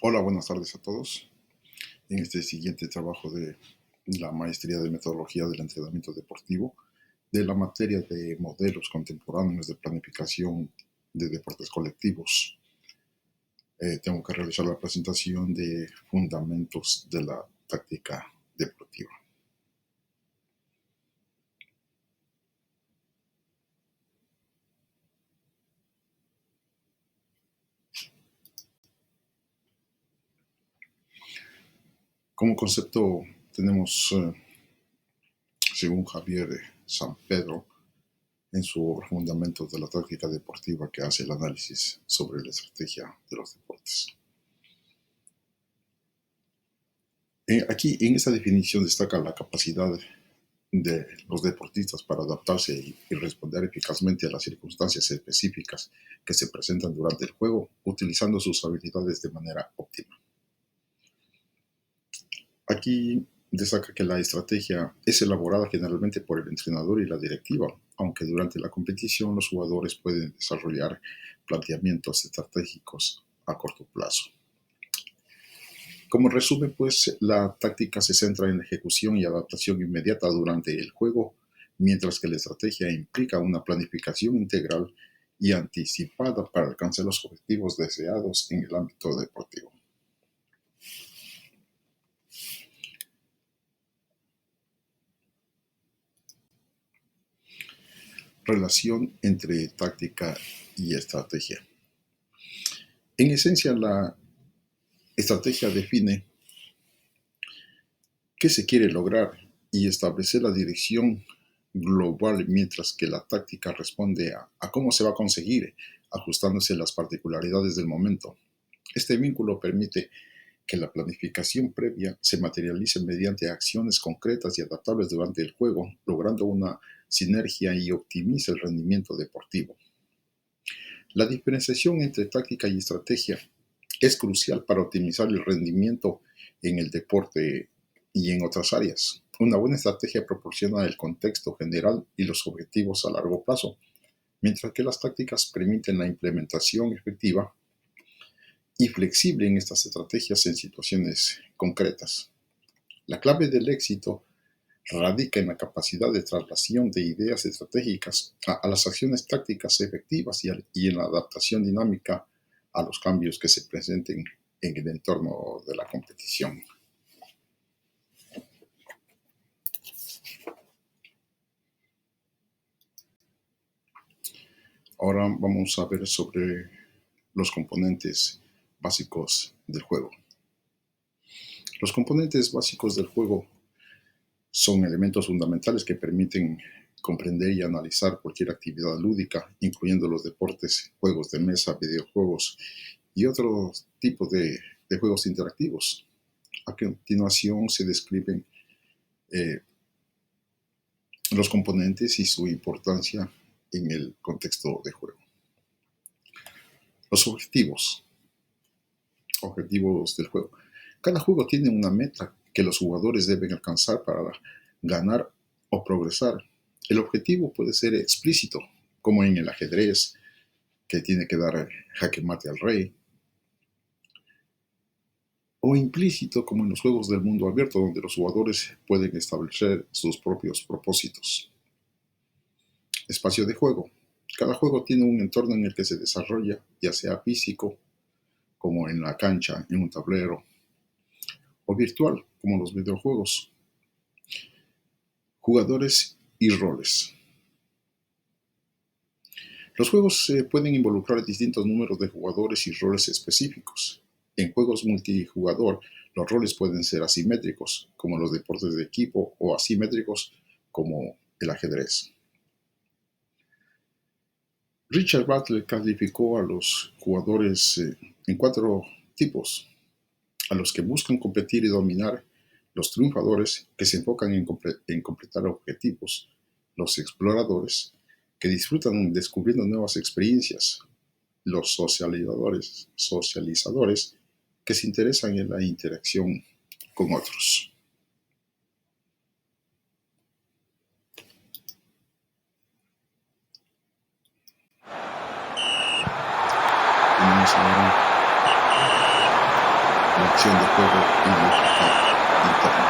Hola, buenas tardes a todos. En este siguiente trabajo de la maestría de metodología del entrenamiento deportivo, de la materia de modelos contemporáneos de planificación de deportes colectivos, tengo que realizar la presentación de fundamentos de la táctica deportiva. Como concepto tenemos, según Javier San Pedro, en su obra Fundamentos de la Táctica Deportiva, que hace el análisis sobre la estrategia de los deportes. Aquí en esta definición destaca la capacidad de los deportistas para adaptarse y responder eficazmente a las circunstancias específicas que se presentan durante el juego, utilizando sus habilidades de manera óptima. Aquí destaca que la estrategia es elaborada generalmente por el entrenador y la directiva, aunque durante la competición los jugadores pueden desarrollar planteamientos estratégicos a corto plazo. Como resumen, pues la táctica se centra en la ejecución y adaptación inmediata durante el juego, mientras que la estrategia implica una planificación integral y anticipada para alcanzar los objetivos deseados en el ámbito deportivo. Relación entre táctica y estrategia. En esencia, la estrategia define qué se quiere lograr y establecer la dirección global, mientras que la táctica responde a cómo se va a conseguir, ajustándose a las particularidades del momento. Este vínculo permite que la planificación previa se materialice mediante acciones concretas y adaptables durante el juego, logrando una sinergia y optimiza el rendimiento deportivo. La diferenciación entre táctica y estrategia es crucial para optimizar el rendimiento en el deporte y en otras áreas. Una buena estrategia proporciona el contexto general y los objetivos a largo plazo, mientras que las tácticas permiten la implementación efectiva y flexible en estas estrategias en situaciones concretas. La clave del éxito radica en la capacidad de traslación de ideas estratégicas a las acciones tácticas efectivas y en la adaptación dinámica a los cambios que se presenten en el entorno de la competición. Ahora vamos a ver sobre los componentes básicos del juego. Los componentes básicos del juego son elementos fundamentales que permiten comprender y analizar cualquier actividad lúdica, incluyendo los deportes, juegos de mesa, videojuegos y otros tipos de juegos interactivos. A continuación se describen los componentes y su importancia en el contexto de juego. Los objetivos del juego. Cada juego tiene una meta que los jugadores deben alcanzar para ganar o progresar. El objetivo puede ser explícito, como en el ajedrez, que tiene que dar jaque mate al rey, o implícito, como en los juegos del mundo abierto, donde los jugadores pueden establecer sus propios propósitos. Espacio de juego. Cada juego tiene un entorno en el que se desarrolla, ya sea físico, como en la cancha, en un tablero, o virtual, como los videojuegos. Jugadores y roles. Los juegos pueden involucrar distintos números de jugadores y roles específicos. En juegos multijugador, los roles pueden ser asimétricos, como los deportes de equipo, o asimétricos, como el ajedrez. Richard Butler calificó a los jugadores en 4 tipos: a los que buscan competir y dominar, los triunfadores, que se enfocan en completar objetivos, los exploradores, que disfrutan descubriendo nuevas experiencias, los socializadores, que se interesan en la interacción con otros. Tenemos ahora la acción de juego y lógica interna.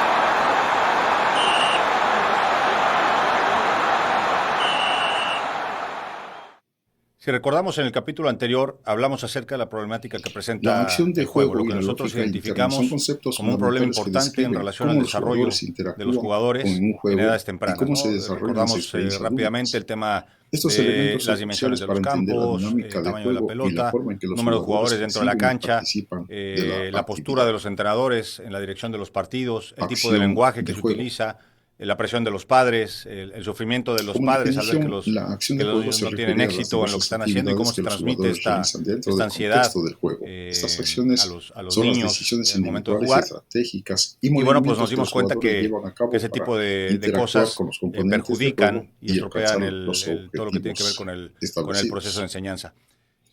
Si recordamos en el capítulo anterior, hablamos acerca de la problemática que La presenta acción de el juego, juego lo y que la nosotros lógica interna son identificamos conceptos como un problema fundamentales que importante en describen relación al cómo los desarrollo jugadores de interactúan los con jugadores un en juego edades y tempranas, cómo se ¿no? desarrollan las Recordamos experiencias rápidamente el lúdicas. tema Estos de elementos son las dimensiones cruciales de para los entender la campos, dinámica del tamaño de la juego y la pelota, forma en que los número de jugadores jugadores dentro de la perciben y cancha, participan de la la postura actividad. de los entrenadores en la dirección de los partidos, el tipo de Acción lenguaje que de se juego. utiliza, la presión de los padres, el sufrimiento de los Como padres al ver definición, la acción que de juego los se no tienen refiere a las éxito en lo que diversas están haciendo y cómo actividades se que los transmite jugadores realizan dentro esta del ansiedad contexto del juego. Estas acciones a los son las niños decisiones al momento de individuales y jugar. estratégicas y Y bueno, pues nos movimientos que dimos los cuenta jugadores llevan a que cabo ese para tipo de interactuar cosas con los componentes del juego perjudican y y alcanzar estropean los todo lo que tiene que ver objetivos con el proceso de establecidos. enseñanza.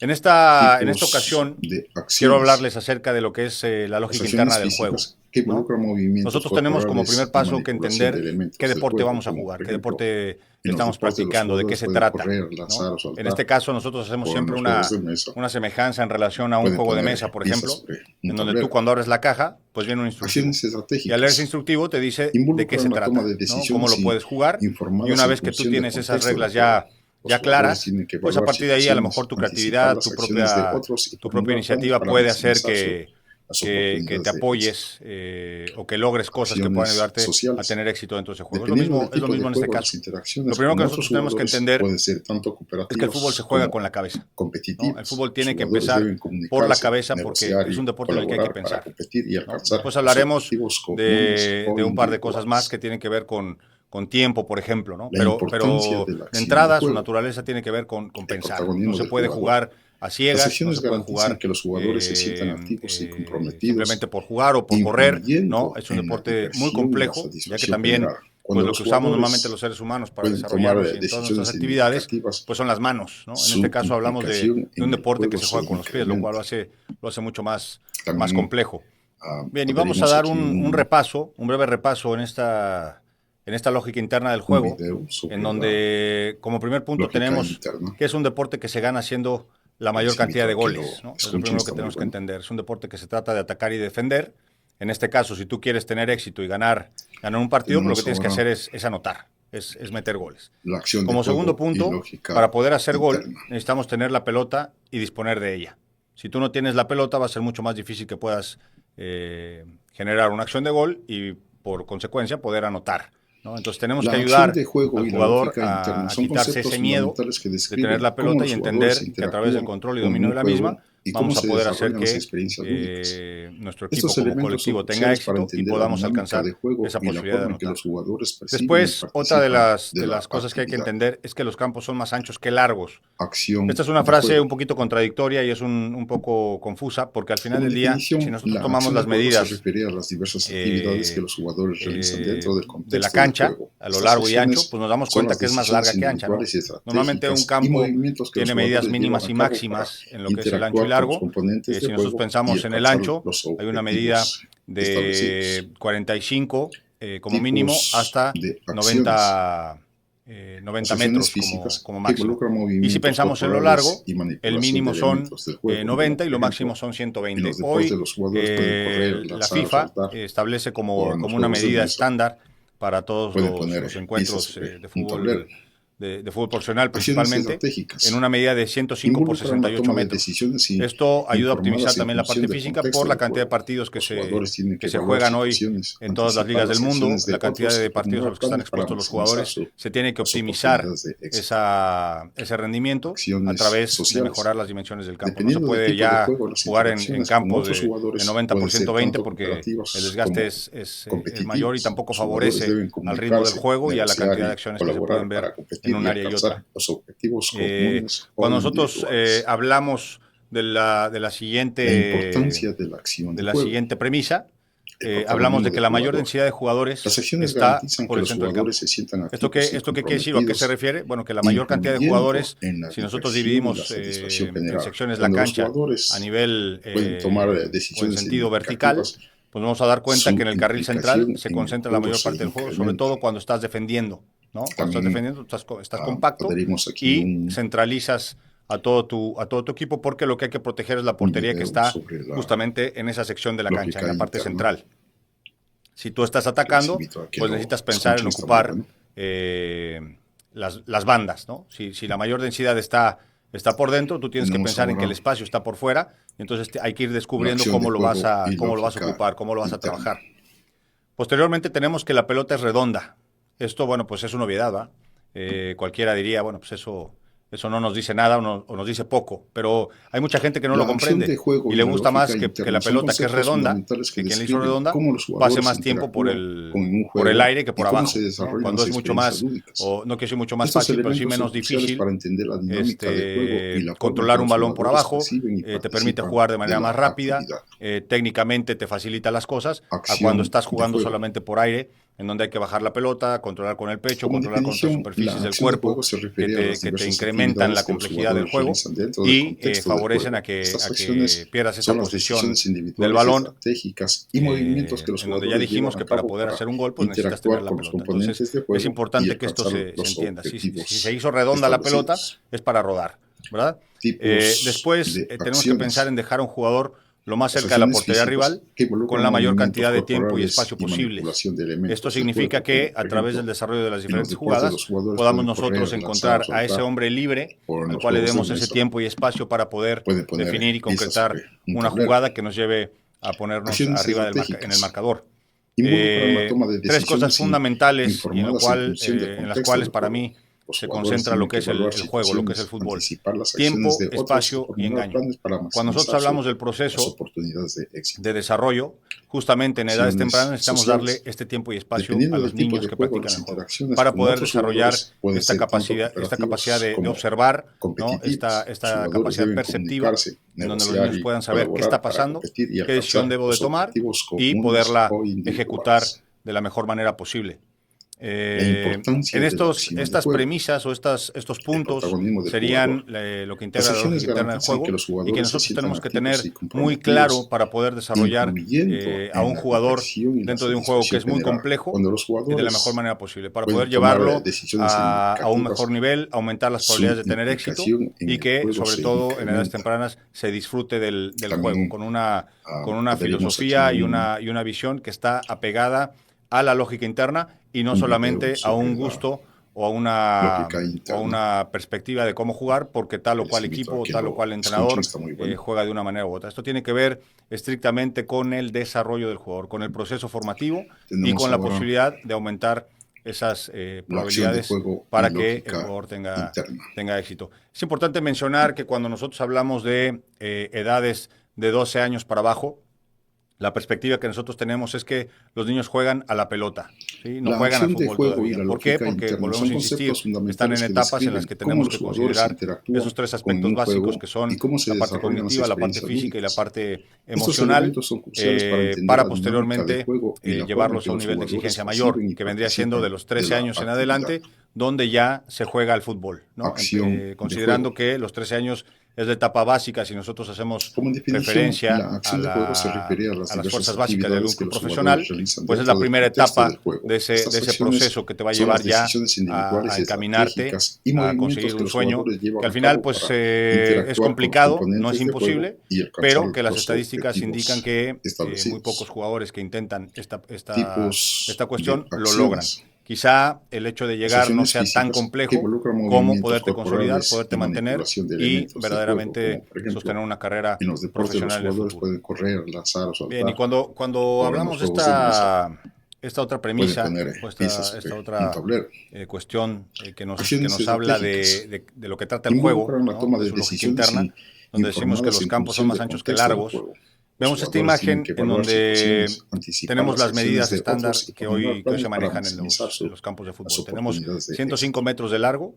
En esta Tipos ocasión de quiero acciones. hablarles acerca de lo que es la Las lógica interna acciones del juego, físicas que ¿no? involucran movimientos Nosotros tenemos como primer corporales y paso que manipulación de entender qué elementos del deporte juego, vamos a como jugar, por qué ejemplo, deporte en los estamos deportes los practicando, de qué jugadores se pueden trata, correr, ¿no? lanzar o En saltar, este caso nosotros hacemos o en siempre los juegos de mesa una semejanza en relación a un pueden juego de poner mesa, por piezas ejemplo, sobre un en donde tú tablero. cuando abres la caja, pues viene un instructivo. Acciones Y al leer ese estratégicas instructivo te dice de qué se involucran la toma trata, de ¿no? Cómo decisiones lo puedes jugar. Y informadas una en vez que tú función del tienes esas contexto del reglas juego. Los ya jugadores claras, tienen que pues a evaluar partir de ahí a lo mejor situaciones, tu anticipar creatividad, las acciones de otros y tu propia formular planes iniciativa para puede hacer maximizar las que te oportunidades de éxito. apoyes o que logres cosas que puedan Acciones ayudarte a sociales. tener éxito dentro de ese juego. Dependiendo del Es lo tipo de mismo en este juego, las caso. Lo interacciones primero que con otros nosotros tenemos que jugadores entender pueden ser tanto es que el fútbol se cooperativas juega como con la cabeza, ¿no? El competitivas. fútbol Los tiene que jugadores empezar deben por la comunicarse, cabeza porque negociar es un y deporte en el que hay que colaborar para pensar, competir y ¿no? alcanzar Después los hablaremos objetivos comunes o de un par de cosas más individuales. que tienen que ver con tiempo, por ejemplo, ¿no? La importancia Pero de la de acción de entrada su juego. naturaleza tiene que ver con El pensar. No protagonismo se del puede jugador. jugar a Las ciegas, no acciones se puede garantizan jugar que los jugadores se sientan activos y simplemente comprometidos, por jugar o por correr, ¿no? influyendo Es un en la deporte muy diversión y la complejo, ya que satisfacción también, general. pues Cuando lo los que usamos normalmente jugadores los seres humanos para pueden tomar desarrollarnos y en todas nuestras decisiones actividades, significativas, pues son las manos, ¿no? En este su caso hablamos implicación de un en el deporte que juego se se juega con los pies, lo cual incrementa. lo hace mucho más También complejo. Bien, y vamos a veremos dar aquí un breve repaso en esta lógica interna del un juego, video en sobre la donde como primer punto lógica tenemos interna. que es un deporte que se gana haciendo la mayor Les cantidad invito de a que lo goles, ¿no? Es lo escuchen, primero que está muy tenemos que bueno. entender. Es un deporte que se trata de atacar y defender. En este caso, si tú quieres tener éxito y ganar un partido, pues lo que Tenemos tienes que ahora hacer es anotar, es meter goles. la acción de Como segundo juego y punto, lógica para poder hacer gol, interna. necesitamos tener la pelota y disponer de ella. Si tú no tienes la pelota, va a ser mucho más difícil que puedas generar una acción de gol y, por consecuencia, poder anotar, ¿no? Entonces tenemos que La acción ayudar de juego al y la jugador lógica interna a son quitarse conceptos ese miedo fundamentales que de tener describen la cómo pelota los y jugadores entender que a través del interactúan control y con dominio de un la juego misma y cómo vamos a se poder hacer desarrollan las que experiencias lúdicas. nuestro equipo Estos como elementos son colectivo tenga cruciales para éxito y entender la podamos dinámica alcanzar de juego esa y la posibilidad de forma en que anotar. los jugadores perciben y Después, otra participan de de la las cosas que hay que actividad. entender es que los campos son más anchos que largos. Acción Esta es una de frase juego. un poquito contradictoria y es un poco confusa, porque al final Como del día, si definición, nosotros la tomamos acción de las juego se medidas refiere a las diversas actividades que los jugadores realizan dentro del de la contexto del cancha, juego. a lo Estas largo y ancho, acciones pues nos damos son cuenta las que es más decisiones larga que ancha, ¿no? individuales y Normalmente un estratégicas y campo movimientos que los tiene medidas jugadores llevan mínimas a y cabo para máximas en lo que es el ancho y interactuar con los largo. componentes del Si nosotros juego y pensamos en el alcanzar ancho, los hay una medida objetivos de establecidos. 45 como mínimo Tipos hasta de acciones. 90 Las acciones metros físicas como que máximo. involucran Y si movimientos pensamos en lo largo, corporales y el manipulación de mínimo son elementos del juego, como 90 y por lo máximo ejemplo, son en 120. los deportes Hoy los jugadores pueden correr, la lanzar o FIFA saltar, establece o en los como una juegos de medida mesa estándar para todos pueden poner los piezas encuentros sobre un tablero. de fútbol profesional Acciones principalmente, en una estratégicas medida de 105 por involucran la 68 toma de metros. decisiones Esto ayuda a optimizar informadas en también la función parte del física contexto por la del cantidad de juego. partidos Los jugadores tienen que que se evaluar juegan hoy situaciones, en todas las anticipar ligas del las mundo, acciones de la cantidad otros y de partidos a formular los que están planes para expuestos los maximizar jugadores. Se tiene que las optimizar oportunidades de éxito. ese rendimiento a Acciones través de sociales. mejorar las dimensiones del campo. No se Dependiendo del puede tipo de ya juego, las jugar en interacciones con campos otros de jugadores 90 pueden por ser 120 tanto porque el cooperativas desgaste como es mayor y competitivas. tampoco Los jugadores favorece deben al ritmo del comunicarse, juego y a la negociar cantidad de y acciones que se pueden colaborar ver para en competir un y área y otra. alcanzar los objetivos comunes o Cuando nosotros individuales. hablamos La importancia de la acción de de la juego. siguiente premisa, El hablamos de protagonismo que del la mayor jugador. densidad de Las jugadores acciones está garantizan por que el los centro del campo. jugadores se sientan activos y Esto qué quiere decir o a qué se comprometidos, refiere? Bueno, que la mayor cantidad de influyendo jugadores, en la si nosotros diversión y la dividimos satisfacción en general. secciones la Cuando los cancha a jugadores nivel pueden tomar o en decisiones sentido vertical, significativas, pues vamos a dar cuenta que su en el carril central implicación se en el concentra la juego mayor se parte del juego, sobre incrementa. todo cuando estás defendiendo, ¿no? Cuando estás También defendiendo, estás compacto adherimos aquí y centralizas a todo tu equipo, porque lo que hay que proteger es la portería que está justamente en esa sección de la cancha, en la parte central. Si tú estás atacando, pues necesitas pensar en ocupar las bandas, ¿no? Si la mayor densidad está por dentro, tú tienes que pensar en que el espacio está por fuera, y entonces hay que ir descubriendo cómo lo vas a ocupar, cómo lo vas a trabajar. Posteriormente tenemos que la pelota es redonda. Esto, bueno, pues es una obviedad, ¿va? Cualquiera diría, bueno, pues eso no nos dice nada o nos dice poco, pero hay mucha gente que no lo comprende y le gusta más que la pelota que es redonda, que quien la hizo redonda pase más tiempo por el aire que por abajo, ¿no? Cuando es mucho más, o no que sea mucho más fácil, pero sí menos difícil controlar un balón por abajo, te permite jugar de manera más rápida, técnicamente te facilita las cosas, a cuando estás jugando solamente por aire, en donde hay que bajar la pelota, controlar con el pecho, controlar con otras superficies del cuerpo, que te incrementan la complejidad del juego y favorecen a que pierdas esta posición del balón, en donde ya dijimos que para poder hacer un gol pues necesitas tener la pelota. Entonces es importante que esto se entienda. Si se hizo redonda la pelota, es para rodar, ¿verdad? Después tenemos que pensar en dejar a un jugador lo más cerca de la portería rival, con la mayor cantidad de tiempo y espacio posible. Esto significa que a través del desarrollo de las diferentes jugadas podamos nosotros encontrar a ese hombre libre al cual le demos ese tiempo y espacio para poder definir y concretar una jugada que nos lleve a ponernos arriba en el marcador. Tres cosas fundamentales y en las cuales para mí se concentra lo que es el juego, lo que es el fútbol. Tiempo, espacio y engaño. Cuando nosotros hablamos del proceso de desarrollo, justamente en edades tempranas necesitamos darle este tiempo y espacio a los niños que practican el juego para poder desarrollar esta capacidad de observar, ¿no? esta capacidad perceptiva, en donde los niños puedan saber qué está pasando, qué decisión debo de tomar y poderla ejecutar de la mejor manera posible. En estas premisas o estos puntos serían lo que integra la lógica interna del juego y que nosotros tenemos que tener muy claro para poder desarrollar a un jugador dentro de un juego que es muy complejo y de la mejor manera posible, para poder llevarlo a un mejor nivel, aumentar las probabilidades de tener éxito y que sobre todo en edades tempranas se disfrute del juego con una filosofía y una visión que está apegada a la lógica interna y no solamente a un gusto o a una perspectiva de cómo jugar, porque tal o cual equipo o tal o cual entrenador juega de una manera u otra. Esto tiene que ver estrictamente con el desarrollo del jugador, con el proceso formativo y con la posibilidad de aumentar esas probabilidades para que el jugador tenga éxito. Es importante mencionar que cuando nosotros hablamos de edades de 12 años para abajo, la perspectiva que nosotros tenemos es que los niños juegan a la pelota, ¿sí? No juegan al fútbol todavía. ¿Por qué? Porque, volvemos a insistir, están en etapas en las que tenemos que considerar esos tres aspectos básicos que son la parte cognitiva, la parte física y la parte emocional, para posteriormente llevarlos a un nivel de exigencia mayor, que vendría siendo de los 13 años en adelante, donde ya se juega al fútbol, ¿no? Considerando que los 13 años es la etapa básica, si nosotros hacemos referencia a las fuerzas básicas de un club profesional, pues es la primera etapa de ese proceso que te va a llevar ya a encaminarte a conseguir un sueño, que al final pues es complicado, no es imposible, pero que las estadísticas indican que muy pocos jugadores que intentan esta cuestión lo logran. Quizá el hecho de llegar no sea tan complejo como poderte consolidar, poderte mantener y verdaderamente sostener una carrera profesional en el fútbol. Bien, y cuando hablamos de esta otra premisa, esta otra cuestión que nos habla de lo que trata el juego, ¿no? De su lógica interna, donde decimos que los campos son más anchos que largos. Vemos esta imagen en donde tenemos las medidas estándar que hoy se manejan en los campos de fútbol. Tenemos 105 metros de largo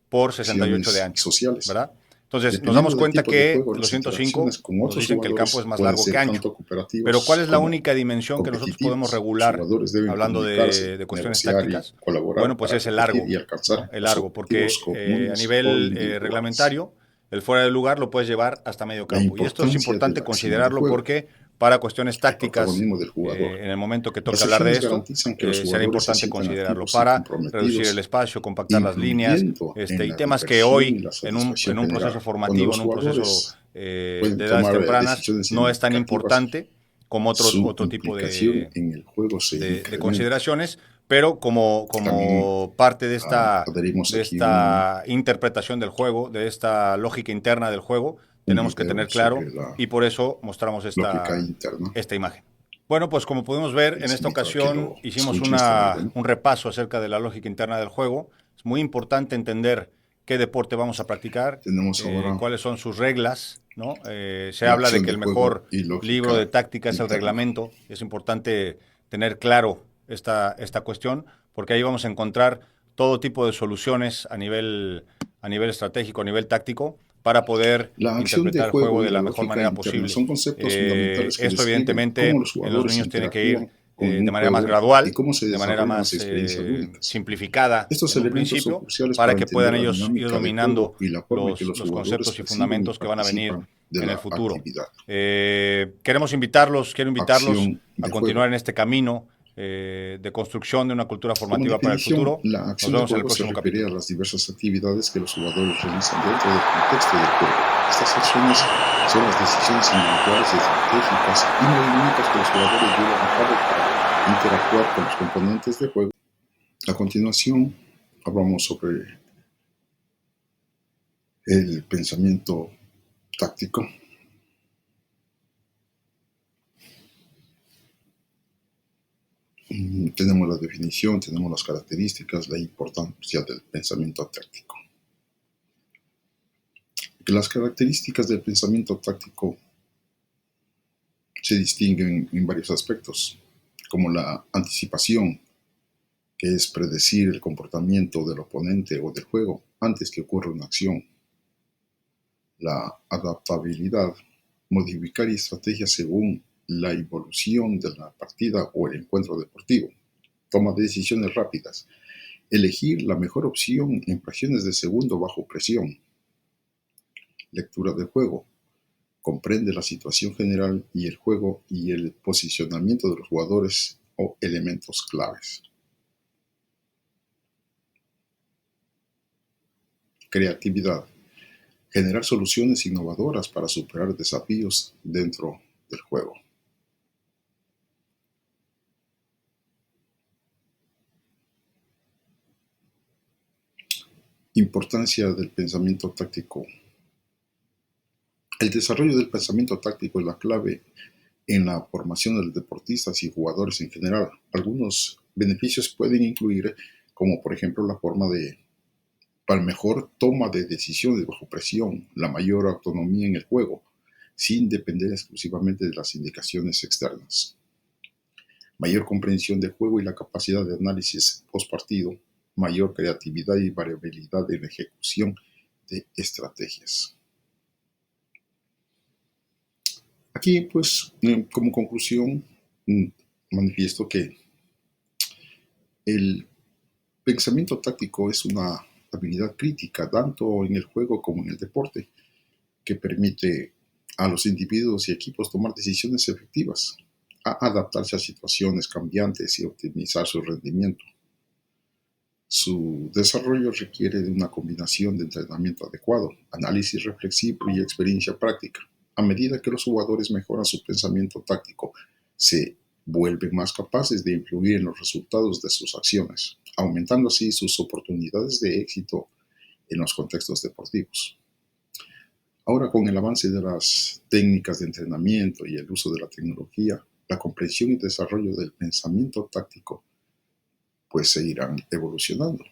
por 68 de ancho, ¿verdad? Entonces, nos damos cuenta que los 105 nos dicen que el campo es más largo que ancho. Pero ¿cuál es la única dimensión que nosotros podemos regular, hablando de cuestiones tácticas? Bueno, pues es el largo, ¿no? El largo, porque a nivel reglamentario, el fuera de lugar lo puedes llevar hasta medio campo. Y esto es importante considerarlo porque para cuestiones tácticas, en el momento que toque hablar de esto, será importante considerarlo para reducir el espacio, compactar las líneas, y temas que hoy en un proceso formativo, en un proceso de edades tempranas, no es tan importante como otro tipo de consideraciones, pero como parte de esta interpretación del juego, de esta lógica interna del juego, tenemos que tener claro, y por eso mostramos esta imagen. Bueno, pues como podemos ver, en esta ocasión hicimos un repaso acerca de la lógica interna del juego. Es muy importante entender qué deporte vamos a practicar, cuáles son sus reglas, ¿no? Se habla de que el mejor libro de táctica es el reglamento. Es importante tener claro esta cuestión, porque ahí vamos a encontrar todo tipo de soluciones a nivel estratégico, a nivel táctico, para poder interpretar el juego de la mejor manera posible. Son conceptos fundamentales que esto evidentemente cómo los en los niños tiene que ir de manera más gradual, de manera más simplificada en un principio, para que puedan ellos ir dominando los conceptos y fundamentos que van a venir en el futuro. Quiero invitarlos a continuar en este camino de construcción de una cultura formativa para el futuro. La acción de juego se refiere a las diversas actividades que los jugadores realizan dentro del contexto del juego. Estas acciones son las decisiones individuales, estratégicas y movimientos que los jugadores llevan a cabo para interactuar con los componentes del juego. A continuación, hablamos sobre el pensamiento táctico. Tenemos la definición, tenemos las características, la importancia del pensamiento táctico. Las características del pensamiento táctico se distinguen en varios aspectos, como la anticipación, que es predecir el comportamiento del oponente o del juego antes que ocurra una acción. La adaptabilidad, modificar estrategias según la evolución de la partida o el encuentro deportivo. Toma de decisiones rápidas. Elegir la mejor opción en fracciones de segundo bajo presión. Lectura del juego. Comprende la situación general y el juego y el posicionamiento de los jugadores o elementos claves. Creatividad. Generar soluciones innovadoras para superar desafíos dentro del juego. Importancia del pensamiento táctico. El desarrollo del pensamiento táctico es la clave en la formación de los deportistas y jugadores en general. Algunos beneficios pueden incluir, como por ejemplo para mejor toma de decisiones bajo presión, la mayor autonomía en el juego, sin depender exclusivamente de las indicaciones externas. Mayor comprensión del juego y la capacidad de análisis postpartido, mayor creatividad y variabilidad en la ejecución de estrategias. Aquí, pues, como conclusión, manifiesto que el pensamiento táctico es una habilidad crítica, tanto en el juego como en el deporte, que permite a los individuos y equipos tomar decisiones efectivas, adaptarse a situaciones cambiantes y optimizar su rendimiento. Su desarrollo requiere de una combinación de entrenamiento adecuado, análisis reflexivo y experiencia práctica. A medida que los jugadores mejoran su pensamiento táctico, se vuelven más capaces de influir en los resultados de sus acciones, aumentando así sus oportunidades de éxito en los contextos deportivos. Ahora, con el avance de las técnicas de entrenamiento y el uso de la tecnología, la comprensión y desarrollo del pensamiento táctico pues seguirán evolucionando,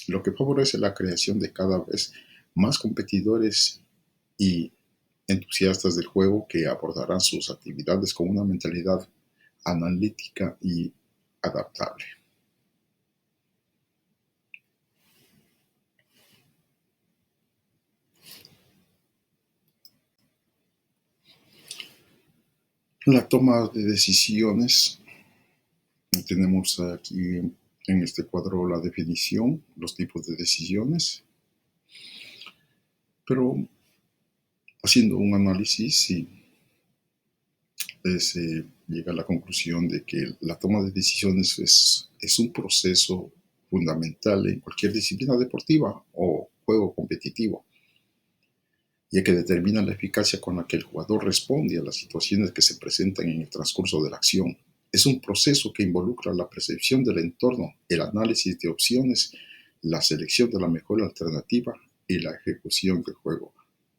lo que favorece la creación de cada vez más competidores y entusiastas del juego que abordarán sus actividades con una mentalidad analítica y adaptable. La toma de decisiones. Tenemos aquí en este cuadro la definición, los tipos de decisiones, pero haciendo un análisis, sí, se llega a la conclusión de que la toma de decisiones es un proceso fundamental en cualquier disciplina deportiva o juego competitivo, ya que determina la eficacia con la que el jugador responde a las situaciones que se presentan en el transcurso de la acción. Es un proceso que involucra la percepción del entorno, el análisis de opciones, la selección de la mejor alternativa y la ejecución del juego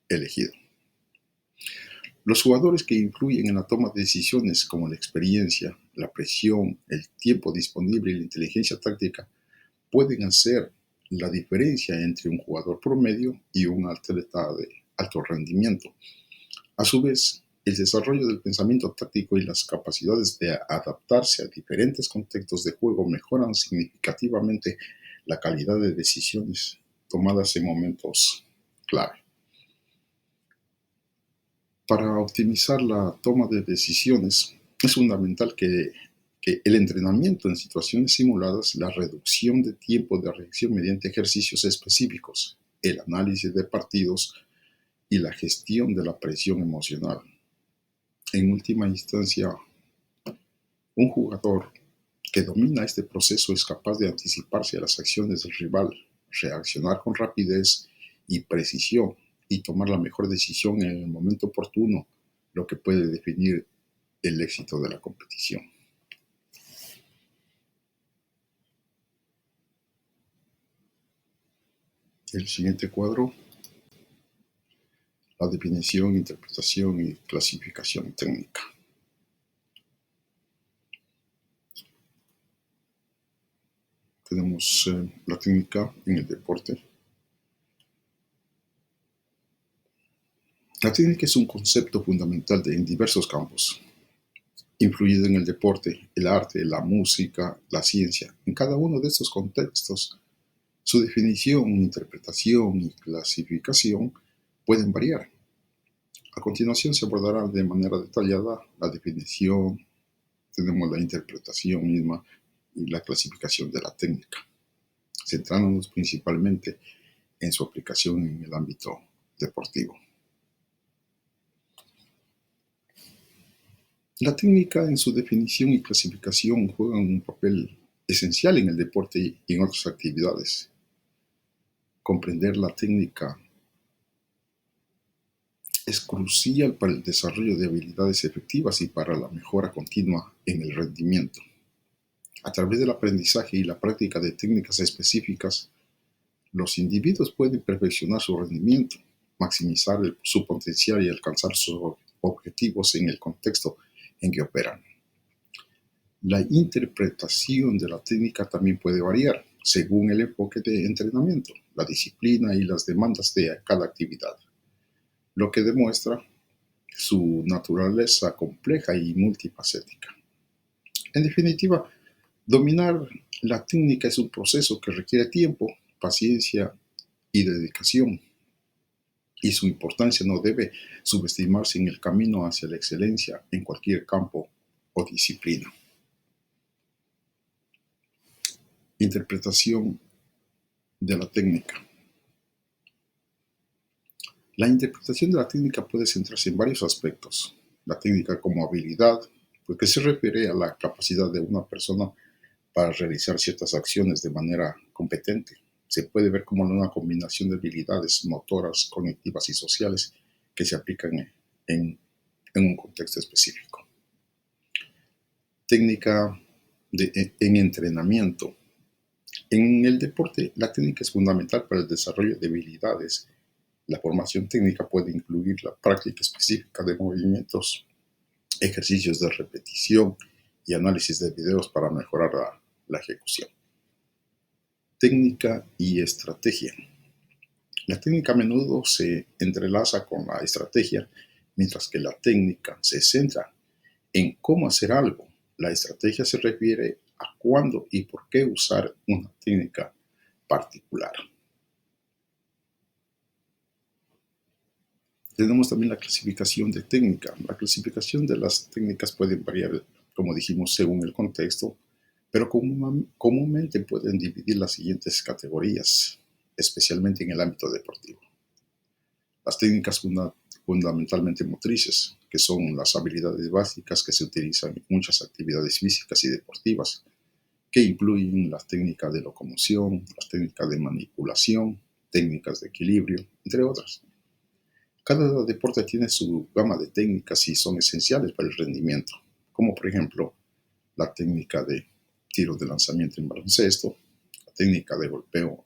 elegido. Los jugadores que influyen en la toma de decisiones, como la experiencia, la presión, el tiempo disponible y la inteligencia táctica, pueden hacer la diferencia entre un jugador promedio y un atleta de alto rendimiento. A su vez, el desarrollo del pensamiento táctico y las capacidades de adaptarse a diferentes contextos de juego mejoran significativamente la calidad de decisiones tomadas en momentos clave. Para optimizar la toma de decisiones, es fundamental que el entrenamiento en situaciones simuladas, la reducción de tiempo de reacción mediante ejercicios específicos, el análisis de partidos y la gestión de la presión emocional. En última instancia, un jugador que domina este proceso es capaz de anticiparse a las acciones del rival, reaccionar con rapidez y precisión y tomar la mejor decisión en el momento oportuno, lo que puede definir el éxito de la competición. El siguiente cuadro, la definición, interpretación y clasificación técnica. Tenemos la técnica en el deporte. La técnica es un concepto fundamental en diversos campos, influido en el deporte, el arte, la música, la ciencia. En cada uno de estos contextos, su definición, interpretación y clasificación pueden variar. A continuación se abordará de manera detallada la definición, tenemos la interpretación misma y la clasificación de la técnica, centrándonos principalmente en su aplicación en el ámbito deportivo. La técnica en su definición y clasificación juega un papel esencial en el deporte y en otras actividades. Comprender la técnica es crucial para el desarrollo de habilidades efectivas y para la mejora continua en el rendimiento. A través del aprendizaje y la práctica de técnicas específicas, los individuos pueden perfeccionar su rendimiento, maximizar su potencial y alcanzar sus objetivos en el contexto en que operan. La interpretación de la técnica también puede variar según el enfoque de entrenamiento, la disciplina y las demandas de cada actividad, lo que demuestra su naturaleza compleja y multifacética. En definitiva, dominar la técnica es un proceso que requiere tiempo, paciencia y dedicación, y su importancia no debe subestimarse en el camino hacia la excelencia en cualquier campo o disciplina. Interpretación de la técnica. La interpretación de la técnica puede centrarse en varios aspectos. La técnica como habilidad, porque se refiere a la capacidad de una persona para realizar ciertas acciones de manera competente. Se puede ver como una combinación de habilidades motoras, cognitivas y sociales que se aplican en un contexto específico. Técnica en entrenamiento. En el deporte, la técnica es fundamental para el desarrollo de habilidades. La formación técnica puede incluir la práctica específica de movimientos, ejercicios de repetición y análisis de videos para mejorar la ejecución. Técnica y estrategia. La técnica a menudo se entrelaza con la estrategia, mientras que la técnica se centra en cómo hacer algo. La estrategia se refiere a cuándo y por qué usar una técnica particular. Tenemos también la clasificación de técnica. La clasificación de las técnicas puede variar, como dijimos, según el contexto, pero comúnmente pueden dividir las siguientes categorías, especialmente en el ámbito deportivo. Las técnicas fundamentalmente motrices. que son las habilidades básicas que se utilizan en muchas actividades físicas y deportivas, que incluyen las técnicas de locomoción, las técnicas de manipulación, técnicas de equilibrio, entre otras. Cada deporte tiene su gama de técnicas y son esenciales para el rendimiento, como por ejemplo la técnica de tiro de lanzamiento en baloncesto, la técnica de golpeo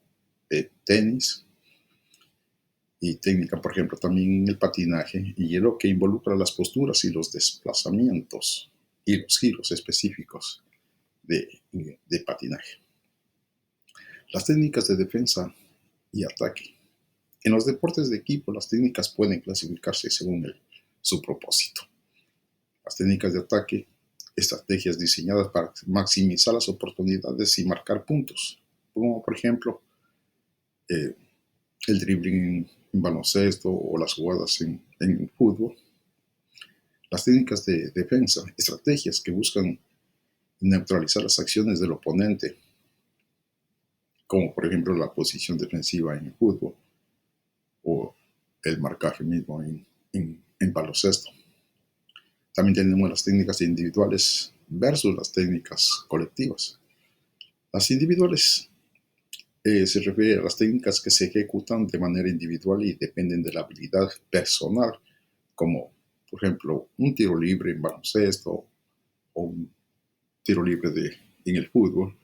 de tenis y técnica, por ejemplo, también en el patinaje y lo que involucra las posturas y los desplazamientos y los giros específicos de patinaje. Las técnicas de defensa y ataque. En los deportes de equipo, las técnicas pueden clasificarse según su propósito. Las técnicas de ataque, estrategias diseñadas para maximizar las oportunidades y marcar puntos, como por ejemplo el dribbling en baloncesto o las jugadas en fútbol. Las técnicas de defensa, estrategias que buscan neutralizar las acciones del oponente, como por ejemplo la posición defensiva en el fútbol o el marcaje mismo en baloncesto. También tenemos las técnicas individuales versus las técnicas colectivas. Las individuales se refiere a las técnicas que se ejecutan de manera individual y dependen de la habilidad personal, como por ejemplo un tiro libre en baloncesto o un tiro libre en el fútbol.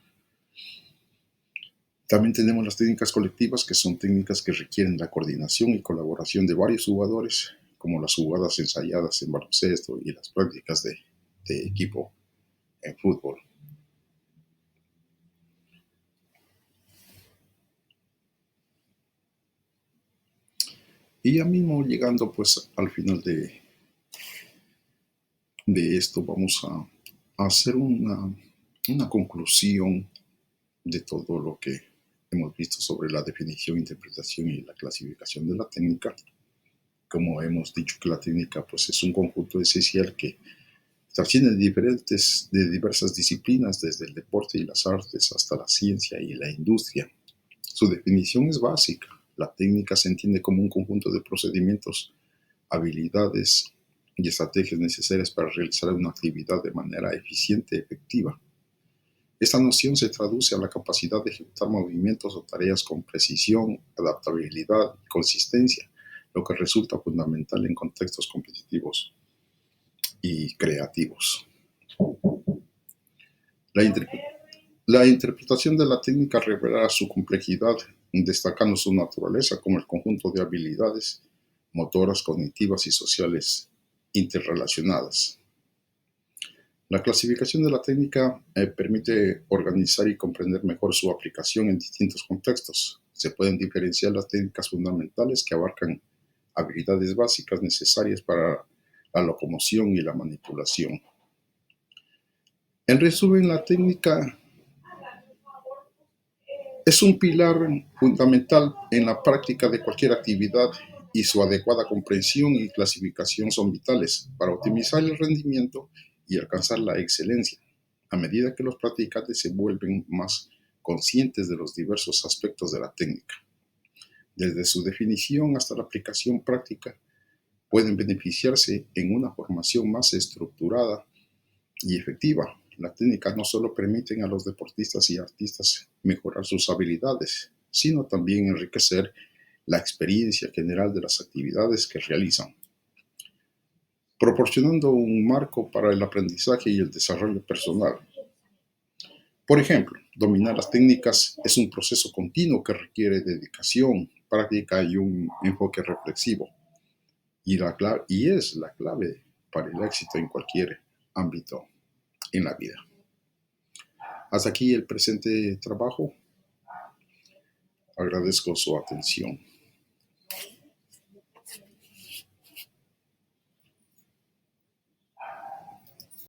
También tenemos las técnicas colectivas, que son técnicas que requieren la coordinación y colaboración de varios jugadores, como las jugadas ensayadas en baloncesto y las prácticas de equipo en fútbol. Y ya mismo llegando pues al final de esto, vamos a hacer una conclusión de todo lo que hemos visto sobre la definición, interpretación y la clasificación de la técnica. Como hemos dicho, que la técnica pues es un conjunto esencial que trasciende de diversas disciplinas, desde el deporte y las artes hasta la ciencia y la industria. Su definición es básica. La técnica se entiende como un conjunto de procedimientos, habilidades y estrategias necesarias para realizar una actividad de manera eficiente y efectiva. Esta noción se traduce a la capacidad de ejecutar movimientos o tareas con precisión, adaptabilidad y consistencia, lo que resulta fundamental en contextos competitivos y creativos. La interpretación de la técnica revela su complejidad, destacando su naturaleza como el conjunto de habilidades motoras, cognitivas y sociales interrelacionadas. La clasificación de la técnica permite organizar y comprender mejor su aplicación en distintos contextos. Se pueden diferenciar las técnicas fundamentales, que abarcan habilidades básicas necesarias para la locomoción y la manipulación. En resumen, la técnica es un pilar fundamental en la práctica de cualquier actividad y su adecuada comprensión y clasificación son vitales para optimizar el rendimiento y alcanzar la excelencia. A medida que los practicantes se vuelven más conscientes de los diversos aspectos de la técnica, desde su definición hasta la aplicación práctica, pueden beneficiarse en una formación más estructurada y efectiva. La técnica no solo permite a los deportistas y artistas mejorar sus habilidades, sino también enriquecer la experiencia general de las actividades que realizan, proporcionando un marco para el aprendizaje y el desarrollo personal. Por ejemplo, dominar las técnicas es un proceso continuo que requiere dedicación, práctica y un enfoque reflexivo, y es la clave para el éxito en cualquier ámbito en la vida. Hasta aquí el presente trabajo. Agradezco su atención.